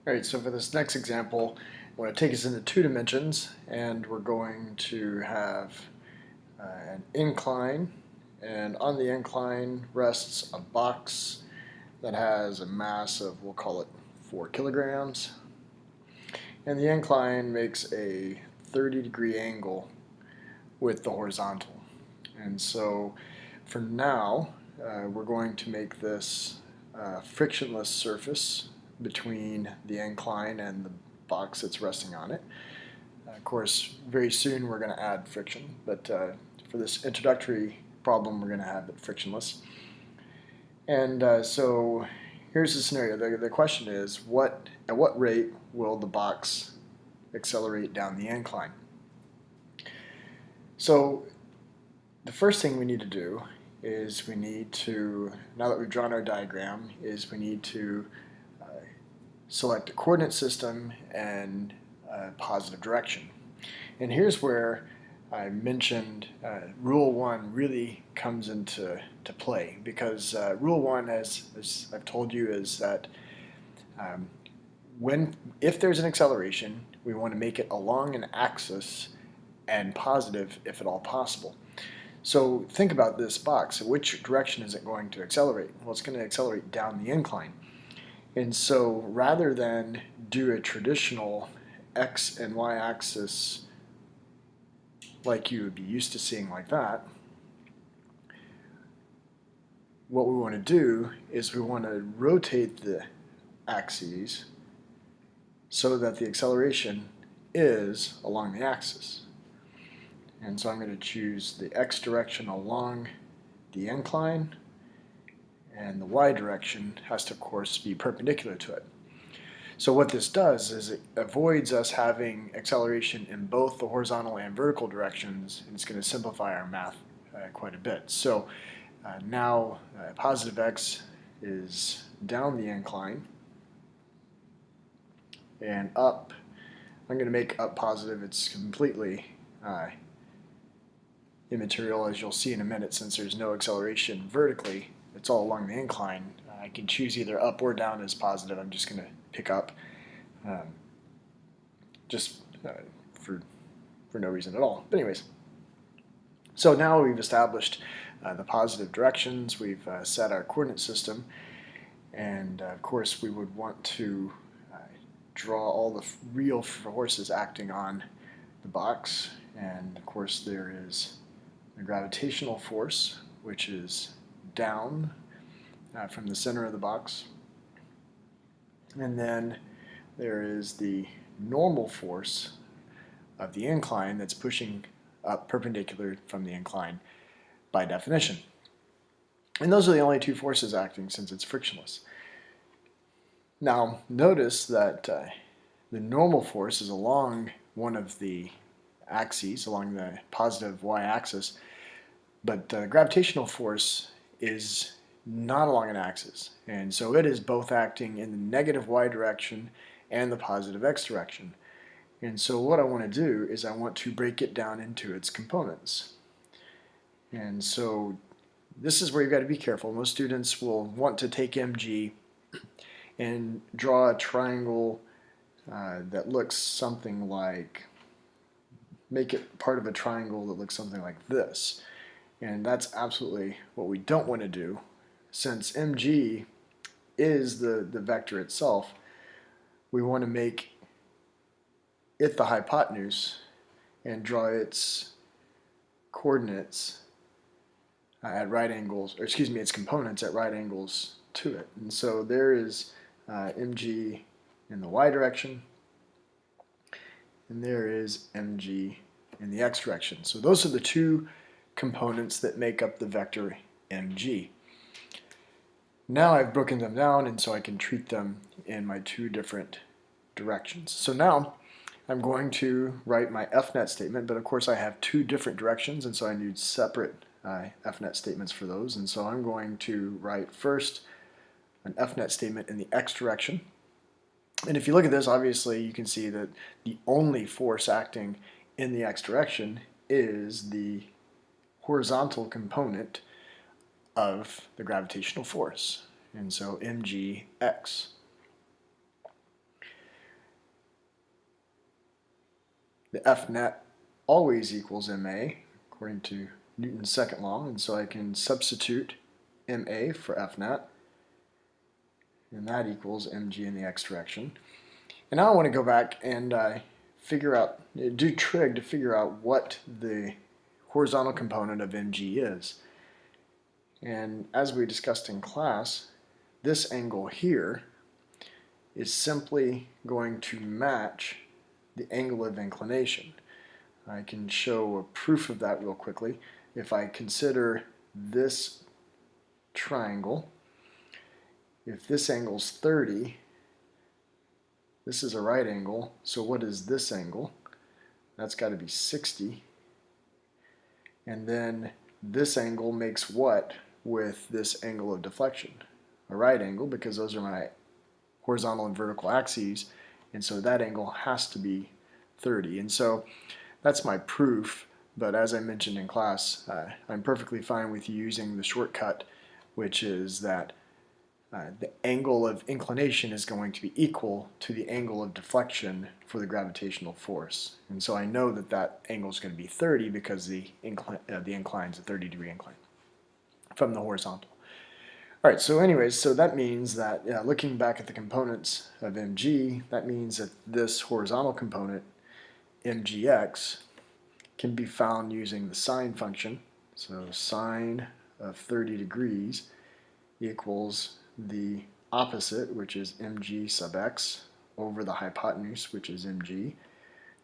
Alright, so for this next example, I'm going to take us into two dimensions, and we're going to have an incline, and on the incline rests a box that has a mass of, we'll call it 4 kilograms, and the incline makes a 30-degree angle with the horizontal. And so for now, we're going to make this frictionless surface between the incline and the box that's resting on it. Of course, very soon we're going to add friction, but for this introductory problem, we're going to have it frictionless. And so here's the scenario. The question is, at what rate will the box accelerate down the incline? So the first thing we need to do is we need to, now that we've drawn our diagram, is we need to select a coordinate system and a positive direction. And here's where I mentioned Rule 1 really comes into play, because Rule 1, as I've told you, is that if there's an acceleration, we want to make it along an axis and positive if at all possible. So think about this box. Which direction is it going to accelerate? Well, it's going to accelerate down the incline. And so rather than do a traditional x and y axis like you would be used to seeing like that, what we want to do is we want to rotate the axes so that the acceleration is along the axis. And so I'm going to choose the x direction along the incline, and the y direction has to, of course, be perpendicular to it. So what this does is it avoids us having acceleration in both the horizontal and vertical directions, and it's going to simplify our math quite a bit. So now positive x is down the incline, and up, I'm going to make up positive. It's completely immaterial, as you'll see in a minute, since there's no acceleration vertically. It's all along the incline. I can choose either up or down as positive. I'm just going to pick up for no reason at all. But anyways, so now we've established the positive directions. We've set our coordinate system, and of course we would want to draw all the real forces acting on the box. And of course there is the gravitational force, which is down from the center of the box. And then there is the normal force of the incline that's pushing up perpendicular from the incline by definition. And those are the only two forces acting, since it's frictionless. Now notice that the normal force is along one of the axes, along the positive y-axis, but gravitational force is not along an axis, and so it is both acting in the negative y direction and the positive x direction. And so what I want to do is I want to break it down into its components. And so this is where you've got to be careful. Most students will want to take MG and draw a triangle that looks something like, make it part of a triangle that looks something like this. And that's absolutely what we don't want to do. Since mg is the vector itself, we want to make it the hypotenuse and draw its coordinates at right angles, or excuse me, its components at right angles to it. And so there is mg in the y direction, and there is mg in the x direction. So those are the two components that make up the vector mg. Now I've broken them down, and so I can treat them in my two different directions. So now I'm going to write my FNet statement, but of course I have two different directions, and so I need separate FNet statements for those. And so I'm going to write first an FNet statement in the x direction. And if you look at this, obviously you can see that the only force acting in the x direction is the horizontal component of the gravitational force, and so mgx. the F net always equals ma, according to Newton's second law, and so I can substitute ma for F net, and that equals mg in the x direction. And now I want to go back and do trig to figure out what the horizontal component of mg is. And as we discussed in class, this angle here is simply going to match the angle of inclination. I can show a proof of that real quickly. If I consider this triangle, if this angle's 30, this is a right angle, so what is this angle? That's got to be 60. And then this angle makes what with this angle of deflection? A right angle, because those are my horizontal and vertical axes, and so that angle has to be 30. And so that's my proof, but as I mentioned in class, I'm perfectly fine with using the shortcut, which is that the angle of inclination is going to be equal to the angle of deflection for the gravitational force. And so I know that that angle is going to be 30 because the incline is a 30-degree incline from the horizontal. All right, so anyways, so that means that looking back at the components of mg, that means that this horizontal component, mgx, can be found using the sine function. So sine of 30 degrees equals the opposite, which is mg sub x, over the hypotenuse, which is mg.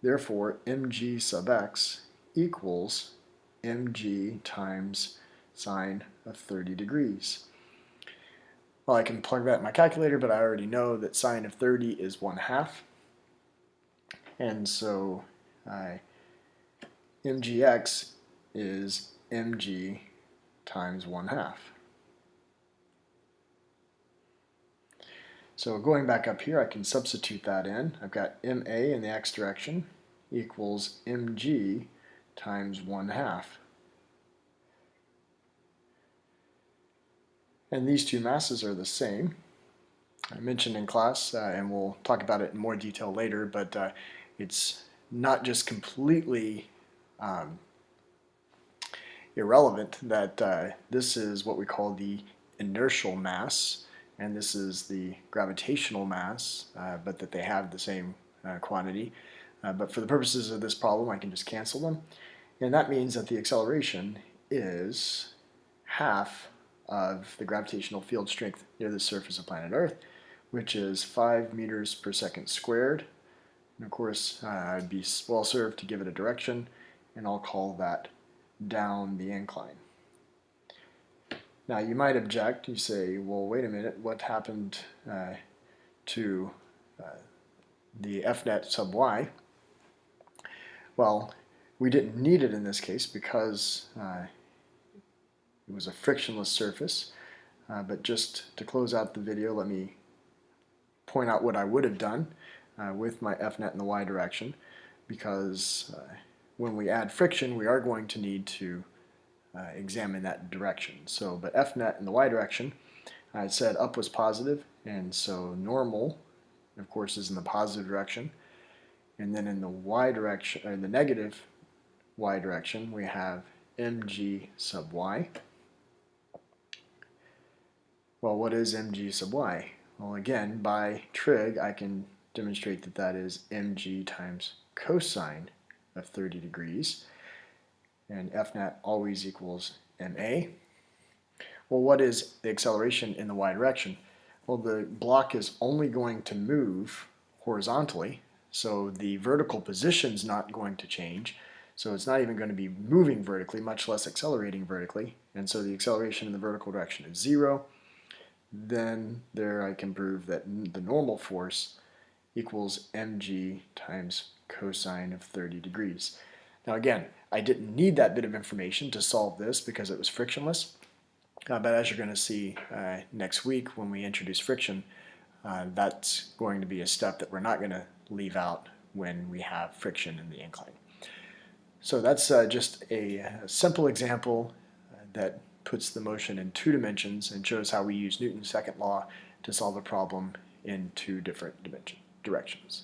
Therefore, mg sub x equals mg times sine of 30 degrees. Well, I can plug that in my calculator, but I already know that sine of 30 is 1/2. And so mgx is mg times 1/2. So going back up here, I can substitute that in. I've got ma in the x direction equals mg times 1/2. And these two masses are the same. I mentioned in class, and we'll talk about it in more detail later, but it's not just completely irrelevant that this is what we call the inertial mass, and this is the gravitational mass, but that they have the same quantity. But for the purposes of this problem, I can just cancel them. And that means that the acceleration is half of the gravitational field strength near the surface of planet Earth, which is 5 meters per second squared. And of course, I'd be well served to give it a direction, and I'll call that down the incline. Now you might object, you say, well, wait a minute, what happened to the F net sub y? Well, we didn't need it in this case because it was a frictionless surface, but just to close out the video, let me point out what I would have done with my F net in the y direction, because when we add friction, we are going to need to examine that direction. So, but F net in the y direction, I said up was positive, and so normal, of course, is in the positive direction. And then in the y direction, or in the negative y direction, we have mg sub y. Well, what is mg sub y? Well, again, by trig, I can demonstrate that that is mg times cosine of 30 degrees. And F net always equals ma. Well, what is the acceleration in the y direction? Well, the block is only going to move horizontally, so the vertical position is not going to change. So it's not even going to be moving vertically, much less accelerating vertically. And so the acceleration in the vertical direction is 0. Then there I can prove that the normal force equals mg times cosine of 30 degrees. Now again, I didn't need that bit of information to solve this because it was frictionless. But as you're going to see next week when we introduce friction, that's going to be a step that we're not going to leave out when we have friction in the incline. So that's just a simple example that puts the motion in 2 dimensions and shows how we use Newton's second law to solve a problem in 2 different directions.